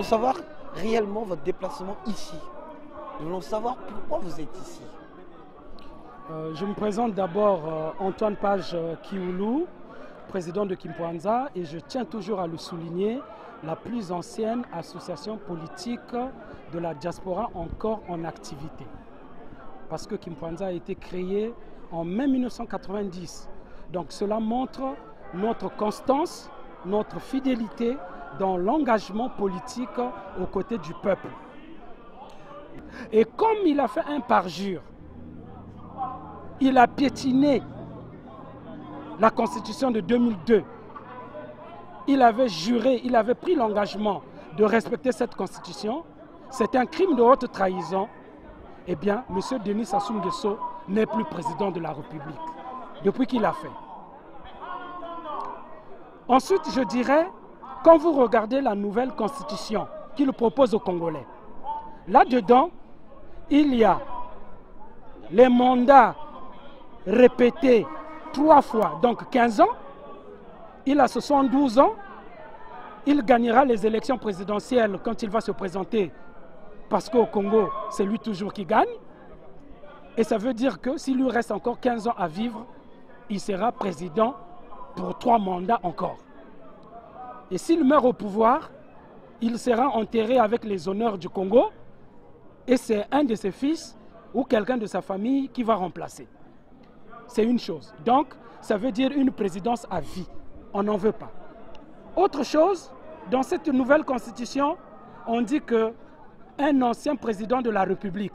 voulons savoir réellement votre déplacement ici. Nous voulons savoir pourquoi vous êtes ici. Je me présente d'abord Antoine Page Kioulou, président de Kimpoanza, et je tiens toujours à le souligner, la plus ancienne association politique de la diaspora encore en activité. Parce que Kimpoanza a été créé en mai 1990. Donc cela montre notre constance, notre fidélité dans l'engagement politique aux côtés du peuple. Et comme il a fait un parjure, il a piétiné la Constitution de 2002. Il avait juré, il avait pris l'engagement de respecter cette Constitution. C'est un crime de haute trahison. Eh bien, M. Denis Sassou Nguesso n'est plus président de la République depuis qu'il l'a fait. Ensuite, je dirais, quand vous regardez la nouvelle Constitution qu'il propose aux Congolais, là-dedans, il y a les mandats répétés 3 fois, donc 15 ans. Il a 72 ans. Il gagnera les élections présidentielles quand il va se présenter, parce qu'au Congo, c'est lui toujours qui gagne. Et ça veut dire que s'il lui reste encore 15 ans à vivre, il sera président pour 3 mandats encore. Et s'il meurt au pouvoir, il sera enterré avec les honneurs du Congo, et c'est un de ses fils ou quelqu'un de sa famille qui va remplacer. C'est une chose. Donc, ça veut dire une présidence à vie. On n'en veut pas. Autre chose, dans cette nouvelle constitution, on dit qu'un ancien président de la République,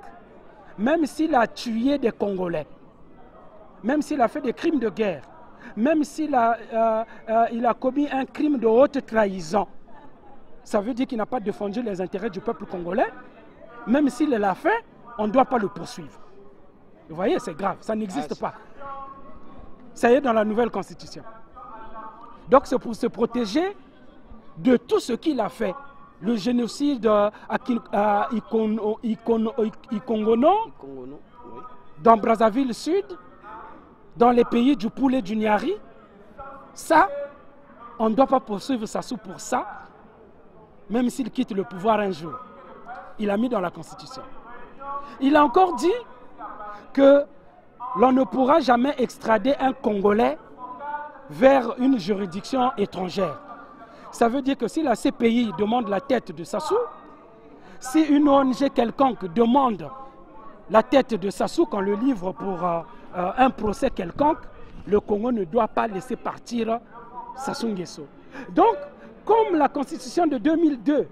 même s'il a tué des Congolais, même s'il a fait des crimes de guerre, même s'il a commis un crime de haute trahison, ça veut dire qu'il n'a pas défendu les intérêts du peuple congolais, même s'il l'a fait, on ne doit pas le poursuivre. Vous voyez, c'est grave, ça n'existe pas. Ça y est dans la nouvelle constitution. Donc c'est pour se protéger de tout ce qu'il a fait. Le génocide à Ikongono, dans Brazzaville Sud, dans les pays du Poulet du Niari, ça, on ne doit pas poursuivre Sassou pour ça, même s'il quitte le pouvoir un jour. Il a mis dans la Constitution. Il a encore dit que l'on ne pourra jamais extrader un Congolais vers une juridiction étrangère. Ça veut dire que si la CPI demande la tête de Sassou, si une ONG quelconque demande la tête de Sassou, qu'on le livre pour un procès quelconque, le Congo ne doit pas laisser partir Sassou Nguesso. Donc, comme la constitution de 2002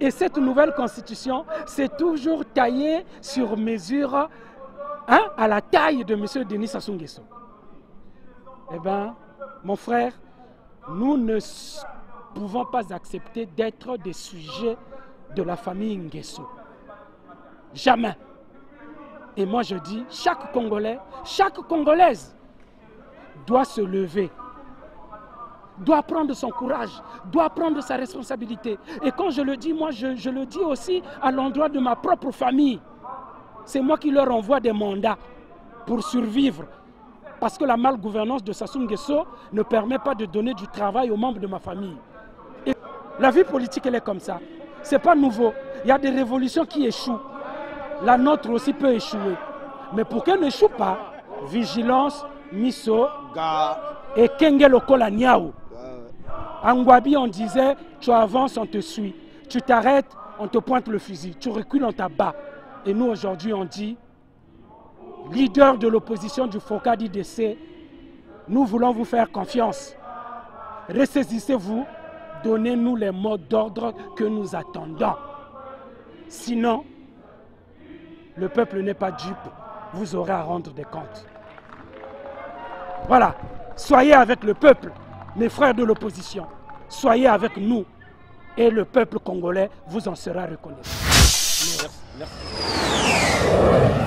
et cette nouvelle constitution, c'est toujours taillé sur mesure à la taille de M. Denis Sassou Nguesso. Eh bien, mon frère, nous ne pouvons pas accepter d'être des sujets de la famille Nguesso. Jamais. Et moi je dis, chaque Congolais, chaque Congolaise doit se lever, doit prendre son courage, doit prendre sa responsabilité. Et quand je le dis, moi je le dis aussi à l'endroit de ma propre famille. C'est moi qui leur envoie des mandats pour survivre. Parce que la malgouvernance de Sassou Nguesso ne permet pas de donner du travail aux membres de ma famille. Et la vie politique, elle est comme ça. Ce n'est pas nouveau. Il y a des révolutions qui échouent. La nôtre aussi peut échouer. Mais pour qu'elle n'échoue pas, vigilance, miso et kenge lokola niao. En Ngwabi, on disait, tu avances, on te suit. Tu t'arrêtes, on te pointe le fusil. Tu recules, on t'abat. Et nous, aujourd'hui, on dit, leader de l'opposition du FOCA d'IDC, nous voulons vous faire confiance. Ressaisissez-vous, donnez-nous les mots d'ordre que nous attendons. Sinon, le peuple n'est pas dupe, vous aurez à rendre des comptes. Voilà, soyez avec le peuple, mes frères de l'opposition. Soyez avec nous et le peuple congolais vous en sera reconnaissant. Merci.